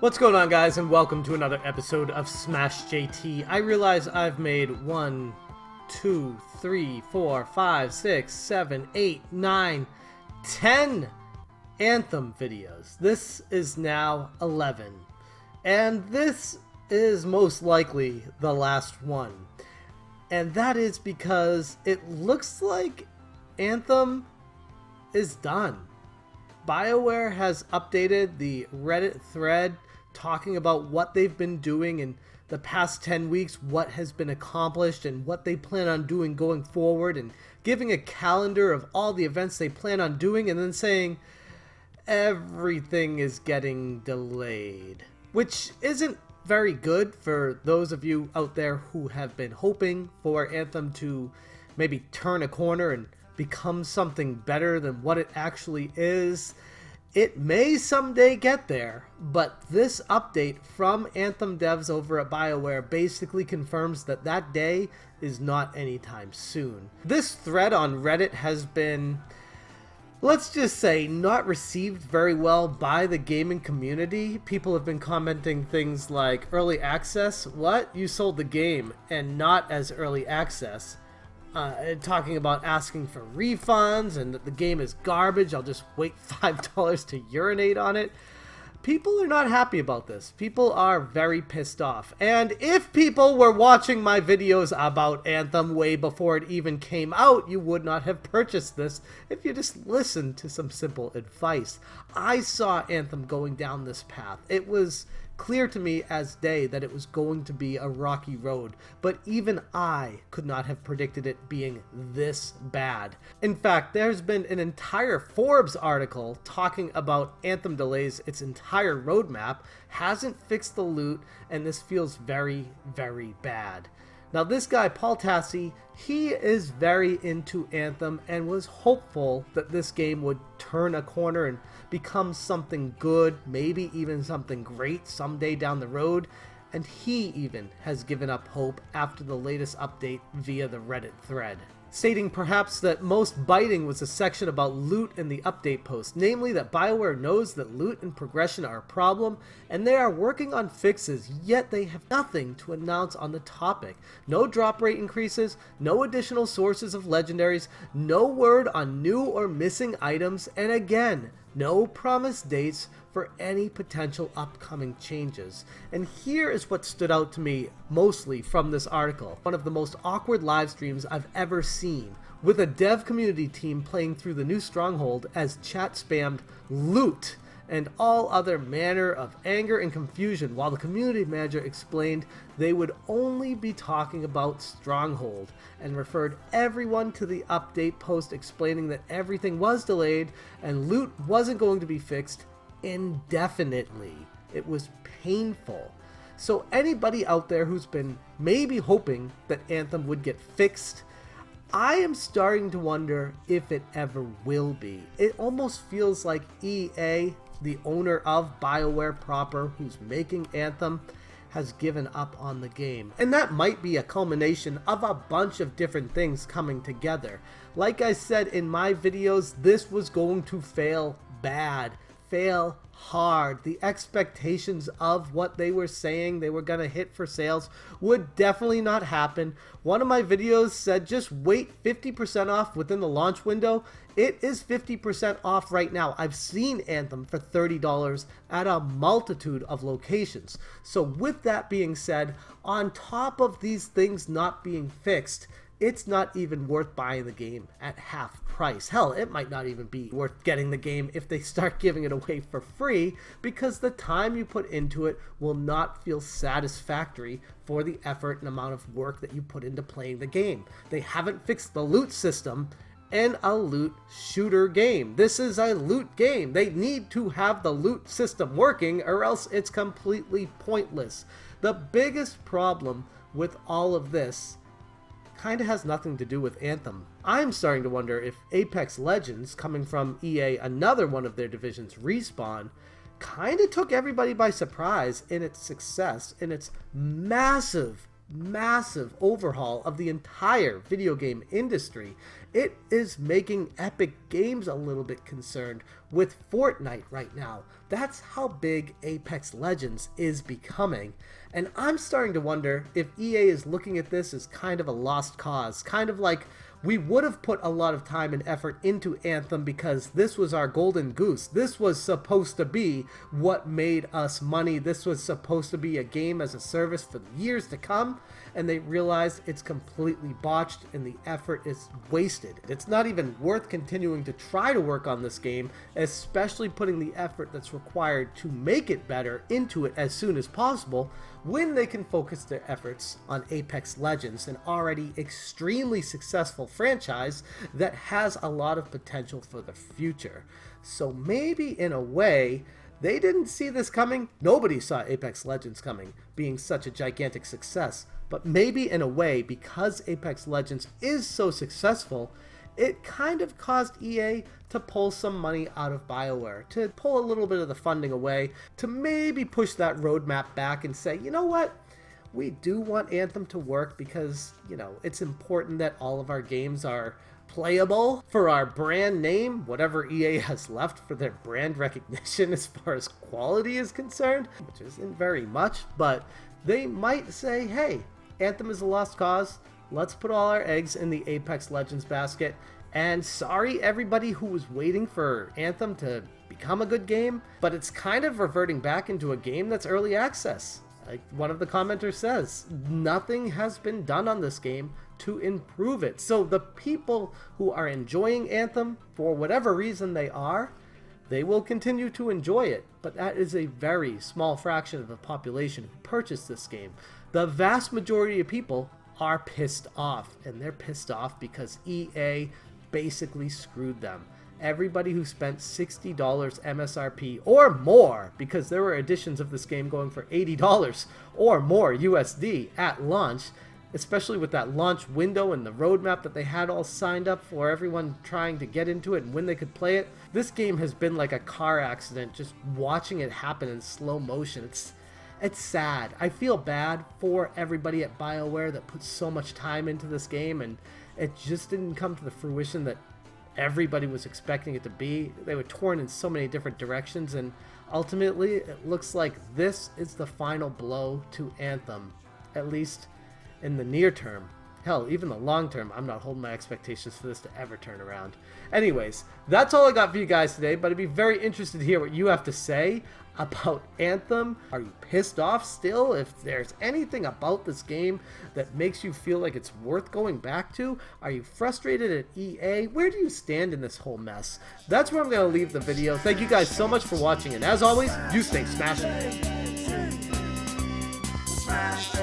What's going on, guys, and welcome to another episode of Smash JT. I realize I've made 1, 2, 3, 4, 5, 6, 7, 8, 9, 10 Anthem videos. This is now 11, and this is most likely the last one. And that is because it looks like Anthem is done. BioWare has updated the Reddit thread talking about what they've been doing in the past 10 weeks, what has been accomplished, and what they plan on doing going forward, and giving a calendar of all the events they plan on doing, and then saying everything is getting delayed. Which isn't very good for those of you out there who have been hoping for Anthem to maybe turn a corner and become something better than what it actually is. It may someday get there, but this update from Anthem devs over at BioWare basically confirms that that day is not anytime soon. This thread on Reddit has been, let's just say, not received very well by the gaming community. People have been commenting things like, early access? What? You sold the game, and not as early access. Talking about asking for refunds and that the game is garbage. I'll just wait $5 to urinate on it. People are not happy about this. People are very pissed off. And if people were watching my videos about Anthem way before it even came out, you would not have purchased this if you just listened to some simple advice. I saw Anthem going down this path. It was clear to me as day that it was going to be a rocky road, but even I could not have predicted it being this bad. In fact, there's been an entire Forbes article talking about Anthem delays its entire roadmap, hasn't fixed the loot, and this feels very, very bad. Now this guy, Paul Tassi, he is very into Anthem and was hopeful that this game would turn a corner and become something good, maybe even something great someday down the road, and he even has given up hope after the latest update via the Reddit thread, stating perhaps that most biting was a section about loot in the update post, namely that BioWare knows that loot and progression are a problem, and they are working on fixes, yet they have nothing to announce on the topic. No drop rate increases, no additional sources of legendaries, no word on new or missing items, and again, no promised dates for any potential upcoming changes. And here is what stood out to me mostly from this article. One of the most awkward live streams I've ever seen, with a dev community team playing through the new stronghold as chat spammed loot and all other manner of anger and confusion, while the community manager explained they would only be talking about stronghold and referred everyone to the update post explaining that everything was delayed and loot wasn't going to be fixed indefinitely. It was painful. So anybody out there who's been maybe hoping that Anthem would get fixed, I am starting to wonder if it ever will be. It almost feels like EA, the owner of BioWare proper, who's making Anthem, has given up on the game. And that might be a culmination of a bunch of different things coming together. Like I said in my videos, this was going to fail bad, fail hard. The expectations of what they were saying they were going to hit for sales would definitely not happen. One of my videos said just wait 50% off within the launch window. It is 50% off right now. I've seen Anthem for $30 at a multitude of locations. So with that being said, on top of these things not being fixed, it's not even worth buying the game at half price. Hell, it might not even be worth getting the game if they start giving it away for free, because the time you put into it will not feel satisfactory for the effort and amount of work that you put into playing the game. They haven't fixed the loot system in a loot shooter game. This is a loot game. They need to have the loot system working, or else it's completely pointless. The biggest problem with all of this kind of has nothing to do with Anthem. I'm starting to wonder if Apex Legends, coming from EA, another one of their divisions, Respawn, kind of took everybody by surprise in its success, in its massive massive overhaul of the entire video game industry. It is making Epic Games a little bit concerned with Fortnite right now. That's how big Apex Legends is becoming. And I'm starting to wonder if EA is looking at this as kind of a lost cause, kind of like we would have put a lot of time and effort into Anthem because this was our golden goose. This was supposed to be what made us money. This was supposed to be a game as a service for years to come. And they realized it's completely botched and the effort is wasted. It's not even worth continuing to try to work on this game, especially putting the effort that's required to make it better into it as soon as possible, when they can focus their efforts on Apex Legends, an already extremely successful franchise that has a lot of potential for the future. So maybe in a way, they didn't see this coming. Nobody saw Apex Legends coming, being such a gigantic success. But maybe in a way, because Apex Legends is so successful, it kind of caused EA to pull some money out of BioWare, to pull a little bit of the funding away, to maybe push that roadmap back and say, you know what? We do want Anthem to work because, you know, it's important that all of our games are playable for our brand name, whatever EA has left for their brand recognition as far as quality is concerned, which isn't very much, but they might say, hey, Anthem is a lost cause. Let's put all our eggs in the Apex Legends basket. And sorry everybody who was waiting for Anthem to become a good game, but it's kind of reverting back into a game that's early access. Like one of the commenters says, nothing has been done on this game to improve it. So the people who are enjoying Anthem, for whatever reason they will continue to enjoy it. But that is a very small fraction of the population who purchased this game. The vast majority of people are pissed off, and they're pissed off because EA basically screwed them. Everybody who spent $60 MSRP or more, because there were editions of this game going for $80 or more USD at launch, especially with that launch window and the roadmap that they had all signed up for everyone trying to get into it and when they could play it. This game has been like a car accident, just watching it happen in slow motion. It's sad. I feel bad for everybody at BioWare that put so much time into this game and it just didn't come to the fruition that everybody was expecting it to be. They were torn in so many different directions, and ultimately it looks like this is the final blow to Anthem, at least in the near term. Hell, even the long term, I'm not holding my expectations for this to ever turn around. Anyways, that's all I got for you guys today, but I'd be very interested to hear what you have to say about Anthem. Are you pissed off still? If there's anything about this game that makes you feel like it's worth going back to, are you frustrated at EA? Where do you stand in this whole mess? That's where I'm going to leave the video. Thank you guys so much for watching, and as always, you stay smashing. Smash